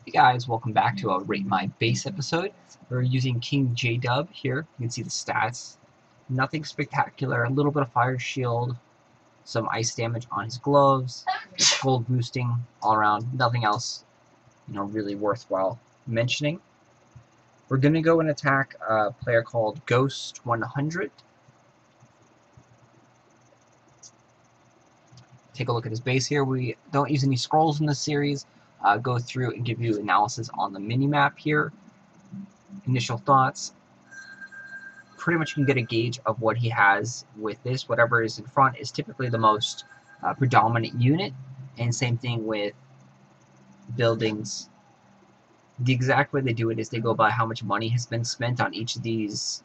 Hey guys, welcome back to a Rate My Base episode. We're using King J-Dub here. You can see the stats. Nothing spectacular, a little bit of fire shield, some ice damage on his gloves, gold boosting all around, nothing else, really worthwhile mentioning. We're going to go and attack a player called Ghost100. Take a look at his base here. We don't use any scrolls in this series. Go through and give you analysis on the mini-map here. Initial thoughts. Pretty much you can get a gauge of what he has with this. Whatever is in front is typically the most predominant unit, and same thing with buildings. The exact way they do it is they go by how much money has been spent on each of these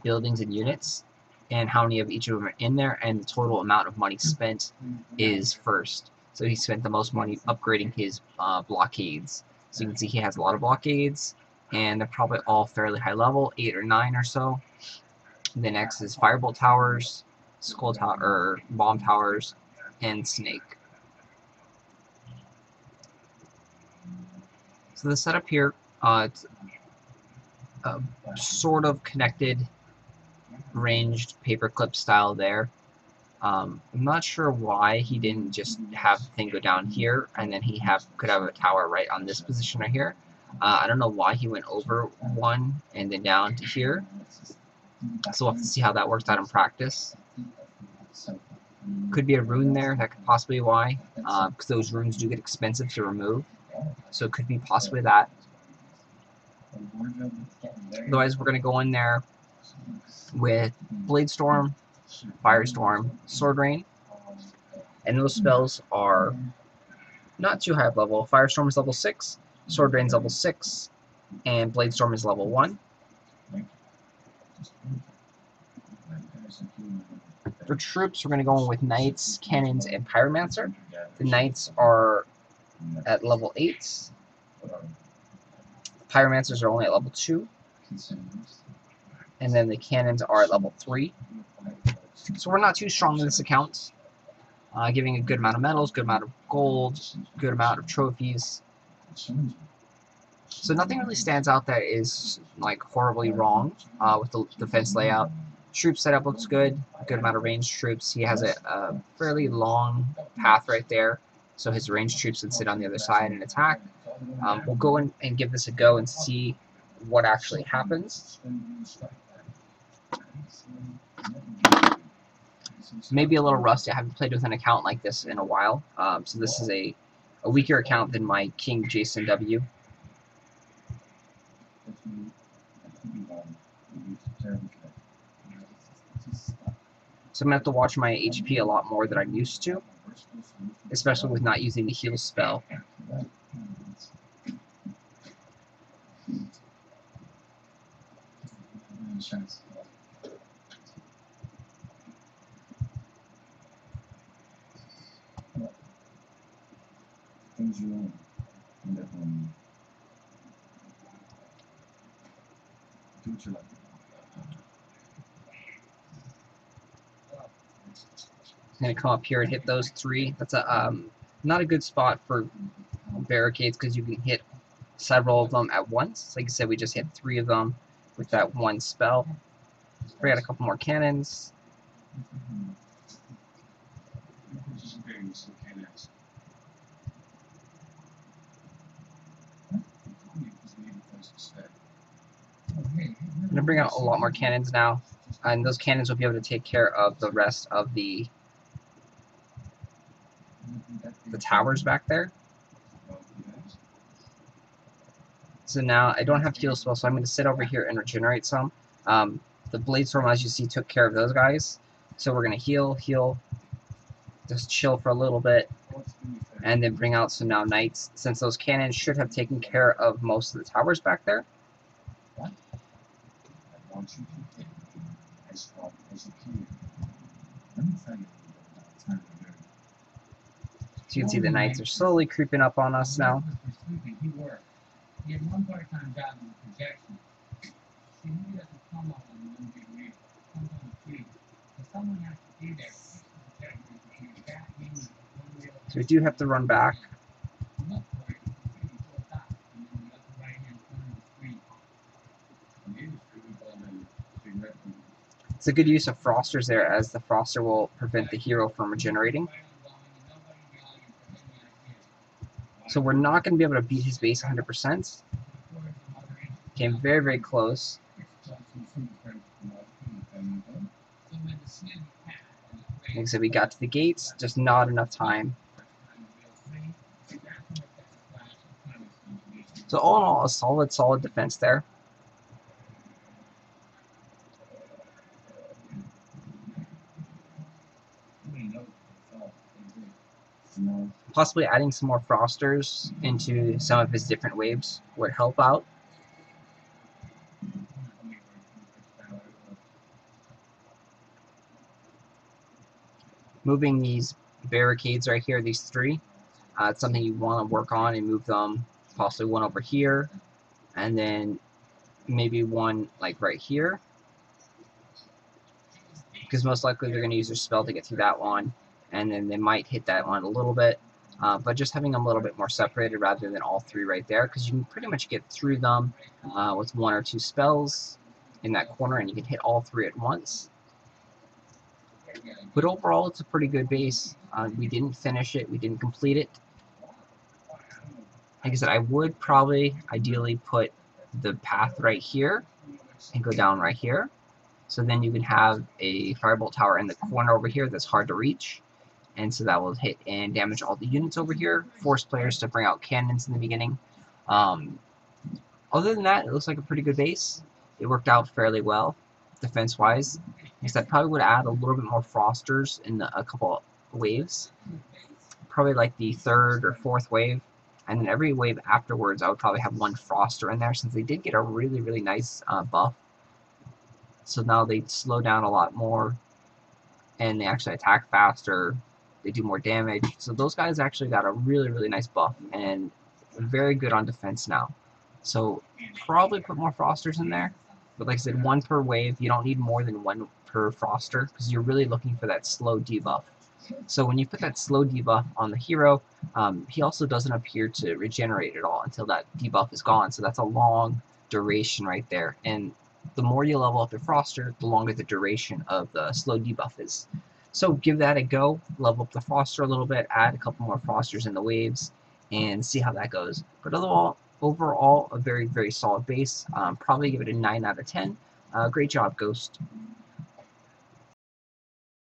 buildings and units, and how many of each of them are in there, and the total amount of money spent is first. So he spent the most money upgrading his blockades. So you can see he has a lot of blockades, and they're probably all fairly high level, 8 or 9 or so. And the next is firebolt towers, skull tower, or bomb towers, and snake. So the setup here, it's sort of connected, ranged paperclip style there. I'm not sure why he didn't just have the thing go down here and then he could have a tower right on this position right here. I don't know why he went over one and then down to here. So we'll have to see how that works out in practice. Could be a rune there, that could possibly be why, because those runes do get expensive to remove. So it could be possibly that. Otherwise, we're going to go in there with Blade Storm, Firestorm, Sword Rain, and those spells are not too high of level. Firestorm is level 6, Sword Rain is level 6, and Blade Storm is level 1. For troops, we're going to go in with Knights, Cannons, and Pyromancer. The Knights are at level 8. Pyromancers are only at level 2. And then the Cannons are at level 3. So we're not too strong in this account, giving a good amount of medals, good amount of gold, good amount of trophies. So nothing really stands out that is like horribly wrong with the defense layout. Troop setup looks good, good amount of ranged troops. He has a fairly long path right there, so his ranged troops would sit on the other side and attack. We'll go in and give this a go and see what actually happens. Maybe a little rusty. I haven't played with an account like this in a while, so this is a weaker account than my King Jason W. So I'm going to have to watch my HP a lot more than I'm used to, especially with not using the heal spell. I'm going to come up here and hit those 3. That's a not a good spot for barricades because you can hit several of them at once. Like I said, we just hit 3 of them with that one spell. We got a couple more cannons. I'm going to bring out a lot more cannons now, and those cannons will be able to take care of the rest of the towers back there. So now I don't have heal spell, so I'm going to sit over here and regenerate some. The Blade Storm, as you see, took care of those guys. So we're going to heal, just chill for a little bit, and then bring out some now Knights, since those cannons should have taken care of most of the towers back there. So you can see the Knights are slowly creeping up on us now. So we do have to run back. It's a good use of Frosters there, as the Froster will prevent the hero from regenerating. So we're not going to be able to beat his base 100%. Came very, very close. Like I said, we got to the gates, just not enough time. So all in all, a solid defense there. Possibly adding some more Frosters into some of his different waves would help out. Moving these barricades right here, these three, it's something you want to work on and move them. Possibly one over here, and then maybe one like right here, because most likely they're going to use their spell to get through that one, and then they might hit that one a little bit. But just having them a little bit more separated rather than all three right there, because you can pretty much get through them with one or two spells in that corner, and you can hit all three at once. But overall, it's a pretty good base. We didn't finish it. We didn't complete it. Like I said, I would probably ideally put the path right here and go down right here. So then you can have a firebolt tower in the corner over here that's hard to reach. And so that will hit and damage all the units over here. Force players to bring out cannons in the beginning. Other than that, it looks like a pretty good base. It worked out fairly well, defense-wise. I guess I probably would add a little bit more Frosters in a couple waves. Probably like the third or fourth wave. And then every wave afterwards, I would probably have one Froster in there, since they did get a really, really nice buff. So now they slow down a lot more, and they actually attack faster. They do more damage. So those guys actually got a really, really nice buff, and very good on defense now. So probably put more Frosters in there. But like I said, one per wave. You don't need more than one per Froster, because you're really looking for that slow debuff. So when you put that slow debuff on the hero, he also doesn't appear to regenerate at all until that debuff is gone. So that's a long duration right there. And the more you level up your Froster, the longer the duration of the slow debuff is. So give that a go, level up the Froster a little bit, add a couple more Frosters in the waves, and see how that goes. But overall a very, very solid base. Probably give it a 9 out of 10. Great job, Ghost.